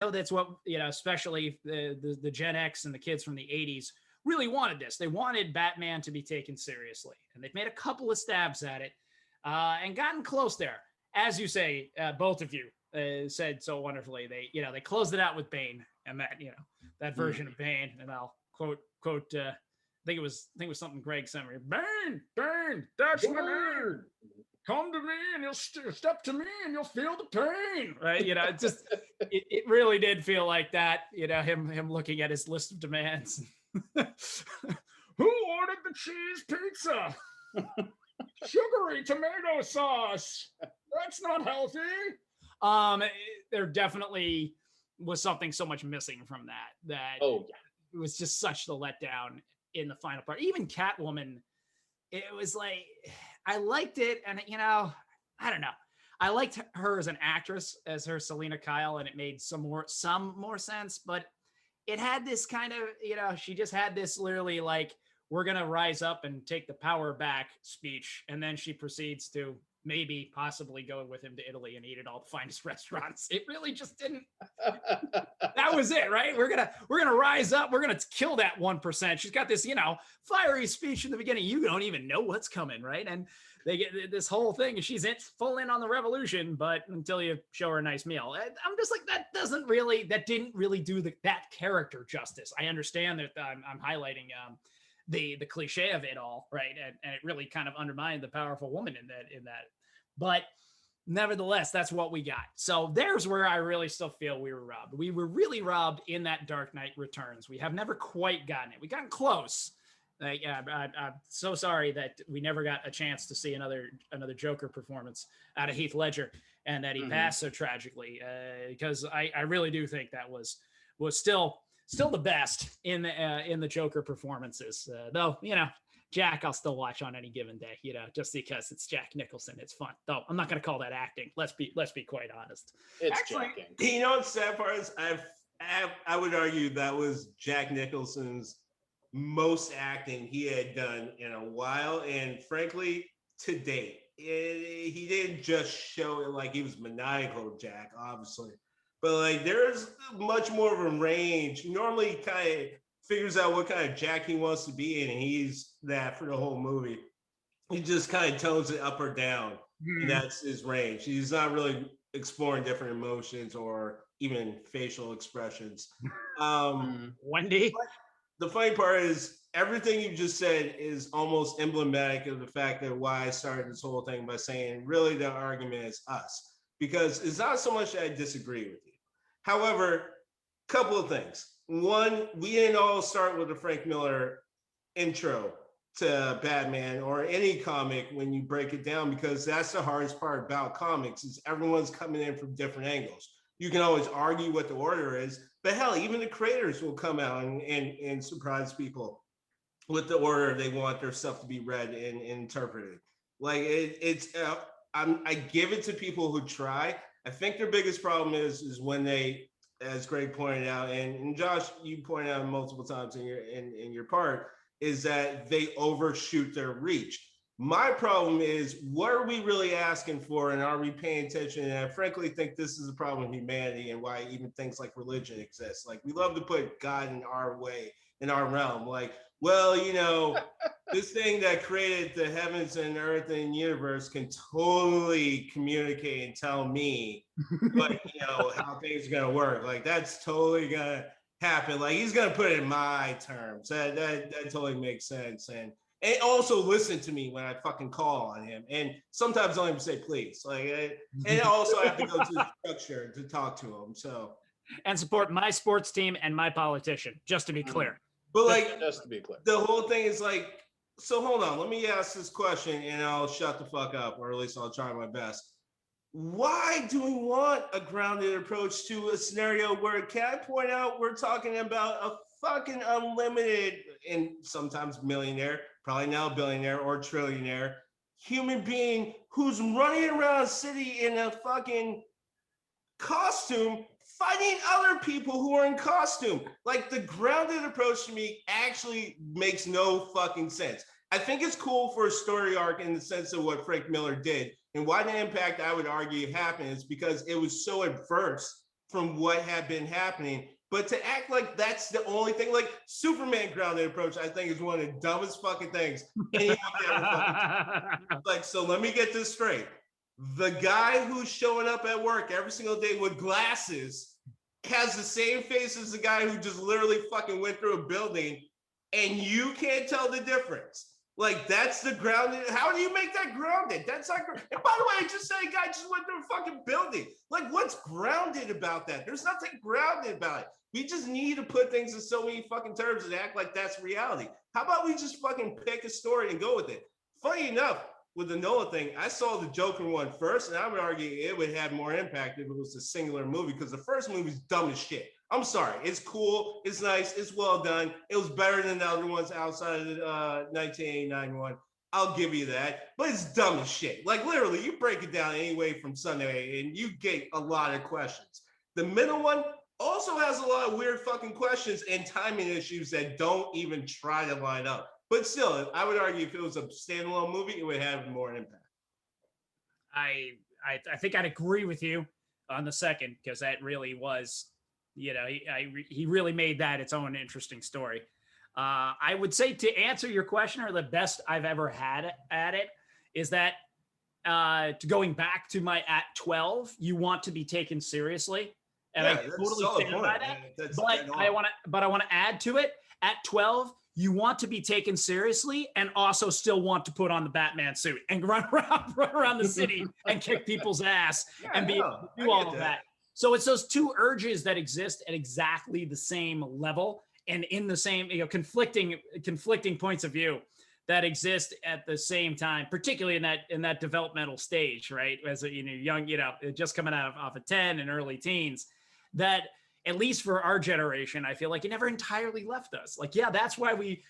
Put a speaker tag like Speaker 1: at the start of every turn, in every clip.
Speaker 1: know that's what, especially the Gen X and the kids from the 80s really wanted this. They wanted Batman to be taken seriously, and they've made a couple of stabs at it and gotten close there. As you say, both of you said so wonderfully. They closed it out with Bane, and that version of Bane, and I'll quote. I think it was something Greg sent me. Bane, that's my man. Come to me and you'll step to me and you'll feel the pain, right? It really did feel like that. Him looking at his list of demands. Who ordered the cheese pizza? Sugary tomato sauce. That's not healthy. There definitely was something so much missing from that. It was just such the letdown in the final part. Even Catwoman, it was like, I liked it, and I don't know. I liked her as an actress, as her Selena Kyle, and it made some more sense. But it had this kind of, she just had this literally like, we're gonna rise up and take the power back speech, and then she proceeds to maybe possibly go with him to Italy and eat at all the finest restaurants. It really just didn't. That was it, right? We're gonna rise up. We're gonna kill that 1%. She's got this, fiery speech in the beginning. You don't even know what's coming, right? And they get this whole thing, and she's full in on the revolution, but until you show her a nice meal, I'm just like, that didn't really do that character justice. I understand that I'm highlighting the cliche of it all, right? And it really kind of undermined the powerful woman in that. But nevertheless, that's what we got. So there's where I really still feel we were robbed. We were really robbed in that Dark Knight Returns. We have never quite gotten it. We gotten close. I'm so sorry that we never got a chance to see another Joker performance out of Heath Ledger, and that he passed so tragically. Because I really do think that was still the best in the Joker performances. Though, Jack, I'll still watch on any given day, just because it's Jack Nicholson. It's fun. Though I'm not going to call that acting. Let's be quite honest.
Speaker 2: It's actually, Jacking.
Speaker 3: What's sad part is I would argue that was Jack Nicholson's most acting he had done in a while, and frankly, to date, he didn't just show it like he was maniacal, Jack, obviously, but like there's much more of a range. Normally, kind of figures out what kind of Jack he wants to be in, and he's that for the whole movie. He just kind of tones it up or down, and that's his range. He's not really exploring different emotions or even facial expressions.
Speaker 1: Wendy?
Speaker 3: The funny part is everything you just said is almost emblematic of the fact that why I started this whole thing by saying really the argument is us, because it's not so much that I disagree with you. However, couple of things. One, we didn't all start with a Frank Miller intro to Batman or any comic when you break it down, because that's the hardest part about comics is everyone's coming in from different angles. You can always argue what the order is, but hell, even the creators will come out and surprise people with the order they want their stuff to be read and interpreted. Like I give it to people who try. I think their biggest problem is when they, as Greg pointed out, and Josh, you pointed out multiple times in your part, is that they overshoot their reach. My problem is, what are we really asking for, and are we paying attention? And I frankly think this is a problem with humanity and why even things like religion exist. Like, we love to put God in our way, in our realm. Like, well, this thing that created the heavens and earth and universe can totally communicate and tell me what, how things are gonna work. Like, that's totally gonna happen. Like, he's gonna put it in my terms. That totally makes sense. And also listen to me when I fucking call on him. And sometimes I'll even say please. And also I have to go to the structure to talk to him. So,
Speaker 1: and support my sports team and my politician, just to be clear.
Speaker 3: But
Speaker 2: just to be clear,
Speaker 3: the whole thing is like, so hold on, let me ask this question and I'll shut the fuck up, or at least I'll try my best. Why do we want a grounded approach to a scenario where, can I point out, we're talking about a fucking unlimited and sometimes millionaire, probably now billionaire or trillionaire human being who's running around a city in a fucking costume fighting other people who are in costume. Like, the grounded approach to me actually makes no fucking sense. I think it's cool for a story arc in the sense of what Frank Miller did, and why the impact I would argue happened is because it was so adverse from what had been happening. But to act like that's the only thing, like Superman grounded approach, I think is one of the dumbest fucking things anyone can ever fucking do. Like, so let me get this straight. The guy who's showing up at work every single day with glasses has the same face as the guy who just literally fucking went through a building, and you can't tell the difference. Like, that's the grounded. How do you make that grounded? That's not. And by the way, I just said a guy just went through a fucking building. Like, what's grounded about that? There's nothing grounded about it. We just need to put things in so many fucking terms and act like that's reality. How about we just fucking pick a story and go with it? Funny enough, with the Nolan thing, I saw the Joker one first, and I would argue it would have more impact if it was a singular movie, because the first movie's dumb as shit. I'm sorry. It's cool. It's nice. It's well done. It was better than the other ones outside of the 1989 one. I'll give you that. But it's dumb as shit. Like, literally, you break it down anyway from Sunday, and you get a lot of questions. The middle one also has a lot of weird fucking questions and timing issues that don't even try to line up. But still, I would argue if it was a standalone movie, it would have more impact.
Speaker 1: I think I'd agree with you on the second, because that really was, you know, he really made that its own interesting story. I would say, to answer your question, or the best I've ever had at it, is that going back to my at 12, you want to be taken seriously. And I totally stand by that. But I want to add to it, at 12, you want to be taken seriously and also still want to put on the Batman suit and run around the city and kick people's ass and do all of that. So it's those two urges that exist at exactly the same level and in the same, you know, conflicting points of view that exist at the same time, particularly in that developmental stage, right? As a, you know, young, you know, just coming off of 10 and early teens, that at least for our generation, I feel like it never entirely left us. Like, yeah, that's why we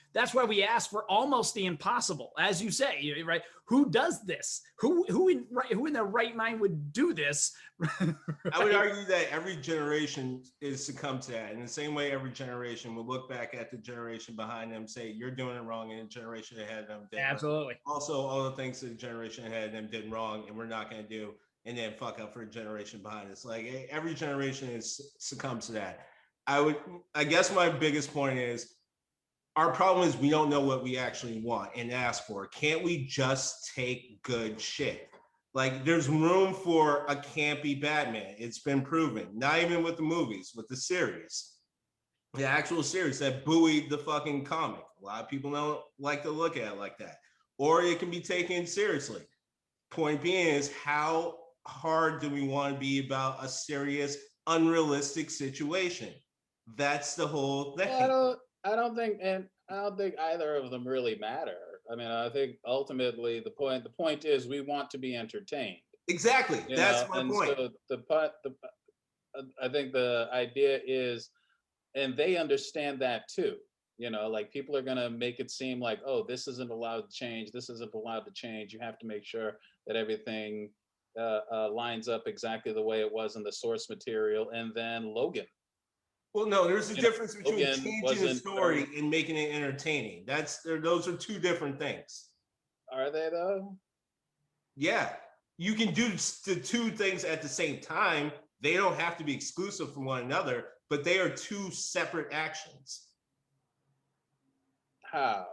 Speaker 1: ask for almost the impossible, as you say, right? Who does this? Who in their right mind would do this? Right?
Speaker 3: I would argue that every generation is succumbed to that. In the same way, every generation will look back at the generation behind them, say, you're doing it wrong, and the generation ahead of them did.
Speaker 1: Absolutely.
Speaker 3: Also, all the things that the generation ahead of them did wrong, and we're not going to do, and then fuck up for a generation behind us. Like, every generation is succumbs to that. I guess my biggest point is, our problem is we don't know what we actually want and ask for. Can't we just take good shit? Like, there's room for a campy Batman. It's been proven. Not even with the movies, with the series. The actual series that buoyed the fucking comic. A lot of people don't like to look at it like that. Or it can be taken seriously. Point being is, how hard do we want to be about a serious, unrealistic situation? That's the whole thing.
Speaker 2: I don't think either of them really matter. I mean, I think ultimately the point is we want to be entertained.
Speaker 3: Exactly. That's my point.
Speaker 2: So I think the idea is, and they understand that too. You know, like, people are going to make it seem like, oh, this isn't allowed to change. This isn't allowed to change. You have to make sure that everything lines up exactly the way it was in the source material. And then Logan.
Speaker 3: Well, no, there's a difference between changing the story and making it entertaining. Those are two different things.
Speaker 2: Are they, though?
Speaker 3: Yeah. You can do the two things at the same time. They don't have to be exclusive from one another, but they are two separate actions.
Speaker 2: How?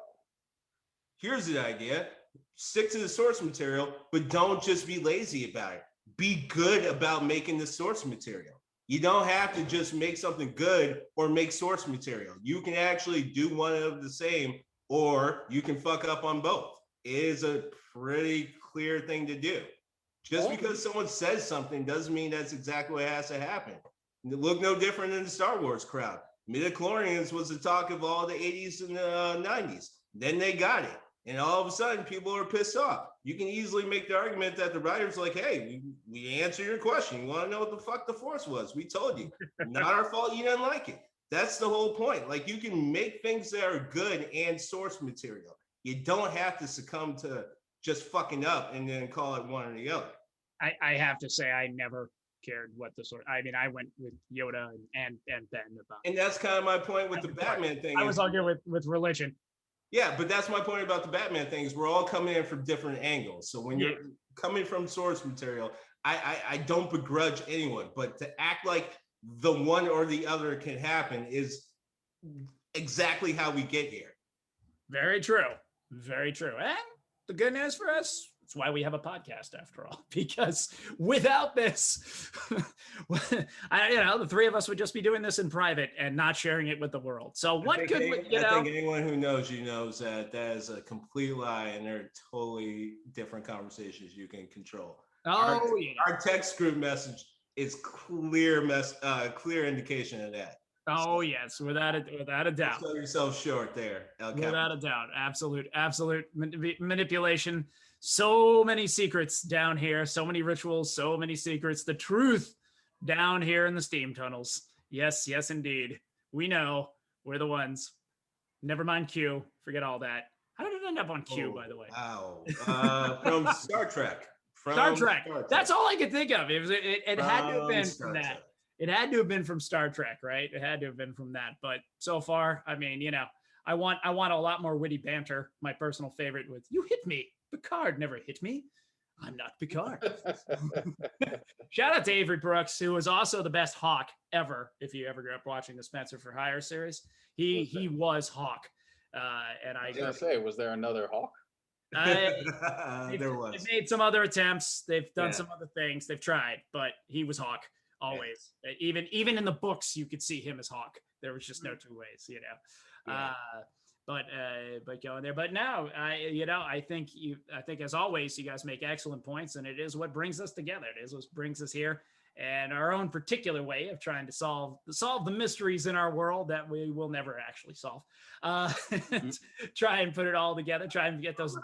Speaker 3: Here's the idea. Stick to the source material, but don't just be lazy about it. Be good about making the source material. You don't have to just make something good or make source material. You can actually do one of the same, or you can fuck up on both. It is a pretty clear thing to do. Just because someone says something doesn't mean that's exactly what has to happen. Look no different than the Star Wars crowd. Midichlorians was the talk of all the 80s and the 90s. Then they got it. And all of a sudden, people are pissed off. You can easily make the argument that the writer's like, hey, we answer your question. You want to know what the fuck the Force was? We told you. Not our fault you didn't like it. That's the whole point. Like, you can make things that are good and source material. You don't have to succumb to just fucking up and then call it one or the other.
Speaker 1: I have to say, I never cared what the source. I mean, I went with Yoda and Ben about it.
Speaker 3: And that's kind of my point with the Batman thing.
Speaker 1: I was arguing with religion.
Speaker 3: Yeah, but that's my point about the Batman thing, is we're all coming in from different angles. So when you're coming from source material, I don't begrudge anyone, but to act like the one or the other can happen is exactly how we get here.
Speaker 1: Very true. Very true. And the good news for us, it's why we have a podcast after all, because without this, the three of us would just be doing this in private and not sharing it with the world. So what could we,
Speaker 3: I think anyone who knows you knows that that is a complete lie, and they're totally different conversations you can control. Our text group message is clear indication of that.
Speaker 1: Oh, yes, without a doubt.
Speaker 3: Sell yourself short there.
Speaker 1: Without a doubt. Absolute manipulation. So many secrets down here. So many rituals. So many secrets. The truth down here in the steam tunnels. Yes, yes, indeed. We know. We're the ones. Never mind Q. Forget all that. How did it end up on Q, by the way?
Speaker 3: Wow. From Star Trek.
Speaker 1: Star Trek. That's all I could think of. It had to have been from that. It had to have been from Star Trek, right? It had to have been from that. But so far, I mean, I want a lot more witty banter. My personal favorite was, "You hit me. Picard never hit me. I'm not Picard." Shout out to Avery Brooks, who was also the best Hawk ever. If you ever grew up watching the Spencer for Hire series, he was Hawk. And I was
Speaker 2: gonna say, was there another Hawk?
Speaker 3: There was.
Speaker 1: They've made some other attempts. They've done some other things. They've tried, but he was Hawk. Always, even in the books, you could see him as Hawk. There was just no two ways, But going there. But now, I think as always, you guys make excellent points, and it is what brings us together. It is what brings us here, and our own particular way of trying to solve the mysteries in our world that we will never actually solve. Try and put it all together. Try and get those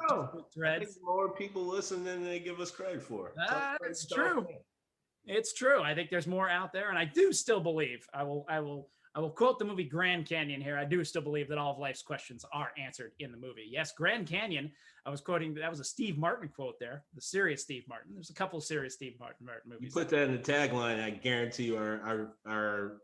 Speaker 1: threads.
Speaker 3: I think more people listen than they give us credit for.
Speaker 1: That's true. It's true. I think there's more out there, and I do still believe. I will quote the movie Grand Canyon here. I do still believe that all of life's questions are answered in the movie. Yes, Grand Canyon. I was quoting. That was a Steve Martin quote there. The serious Steve Martin. There's a couple of serious Steve Martin movies.
Speaker 3: You put that in the tagline, I guarantee you our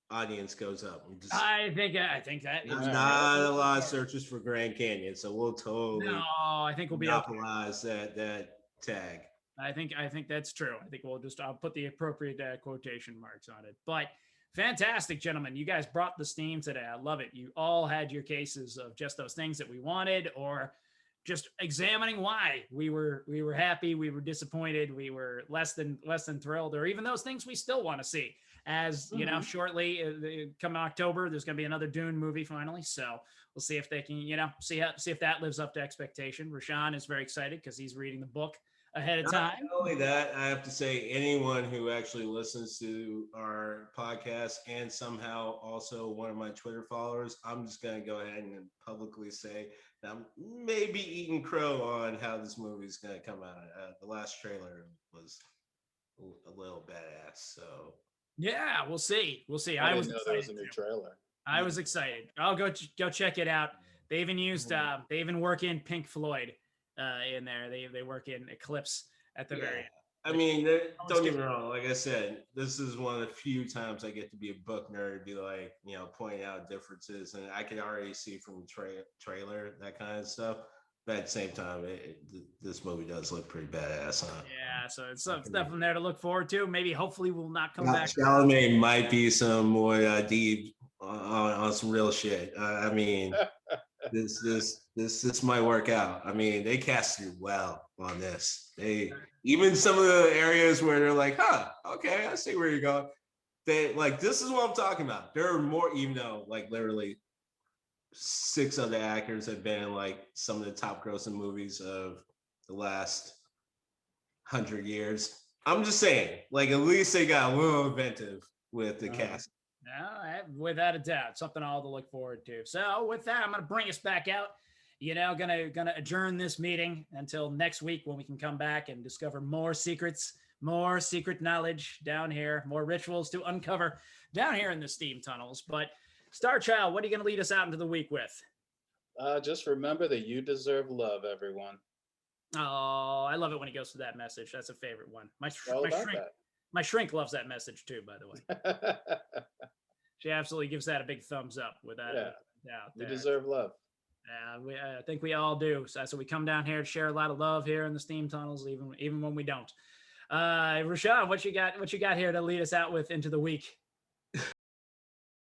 Speaker 3: audience goes up.
Speaker 1: I think that
Speaker 3: there's not a lot of searches for Grand Canyon, so we'll totally.
Speaker 1: No, I think we'll be
Speaker 3: monopolize that tag.
Speaker 1: I think that's true. I think I'll put the appropriate quotation marks on it. But fantastic, gentlemen. You guys brought the steam today. I love it. You all had your cases of just those things that we wanted, or just examining why we were happy, we were disappointed, we were less than thrilled, or even those things we still want to see. As shortly come October, there's going to be another Dune movie finally. So we'll see if they can, see if that lives up to expectation. Rashawn is very excited because he's reading the book ahead of time.
Speaker 3: Not only that, I have to say, anyone who actually listens to our podcast and somehow also one of my Twitter followers, I'm just going to go ahead and publicly say that I'm maybe eating crow on how this movie is going to come out. The last trailer was a little badass. So
Speaker 1: yeah, we'll see.
Speaker 2: I was excited. There was a new trailer.
Speaker 1: I was excited. I'll go check it out. They even used they even work in Pink Floyd in there. They work in Eclipse at the very end.
Speaker 3: I mean, don't get me wrong. Like I said, this is one of the few times I get to be a book nerd, be like, pointing out differences, and I can already see from the trailer that kind of stuff. But at the same time, this movie does look pretty badass, huh?
Speaker 1: Yeah, so it's definitely there to look forward to. Maybe, hopefully, we'll not come back.
Speaker 3: Chalamet might be some more deep on some real shit. I mean. This might work out. I mean, they casted well on this. Even some of the areas where they're like, okay, I see where you're going. This is what I'm talking about. There are more, even though literally 6 of the actors have been in some of the top grossing movies of the last 100 years. I'm just saying, at least they got a little inventive with the cast.
Speaker 1: No, without a doubt, something all to look forward to. So with that, I'm going to bring us back out. Gonna adjourn this meeting until next week when we can come back and discover more secrets, more secret knowledge down here, more rituals to uncover down here in the steam tunnels. But Star Child, what are you going to lead us out into the week with?
Speaker 2: Just remember that you deserve love, everyone.
Speaker 1: Oh, I love it when he goes to that message. That's a favorite one. My shrink loves that message too, by the way. She absolutely gives that a big thumbs up without a doubt.
Speaker 2: You deserve love.
Speaker 1: I think we all do. So we come down here to share a lot of love here in the steam tunnels, even when we don't. Rashawn, what you got here to lead us out with into the week?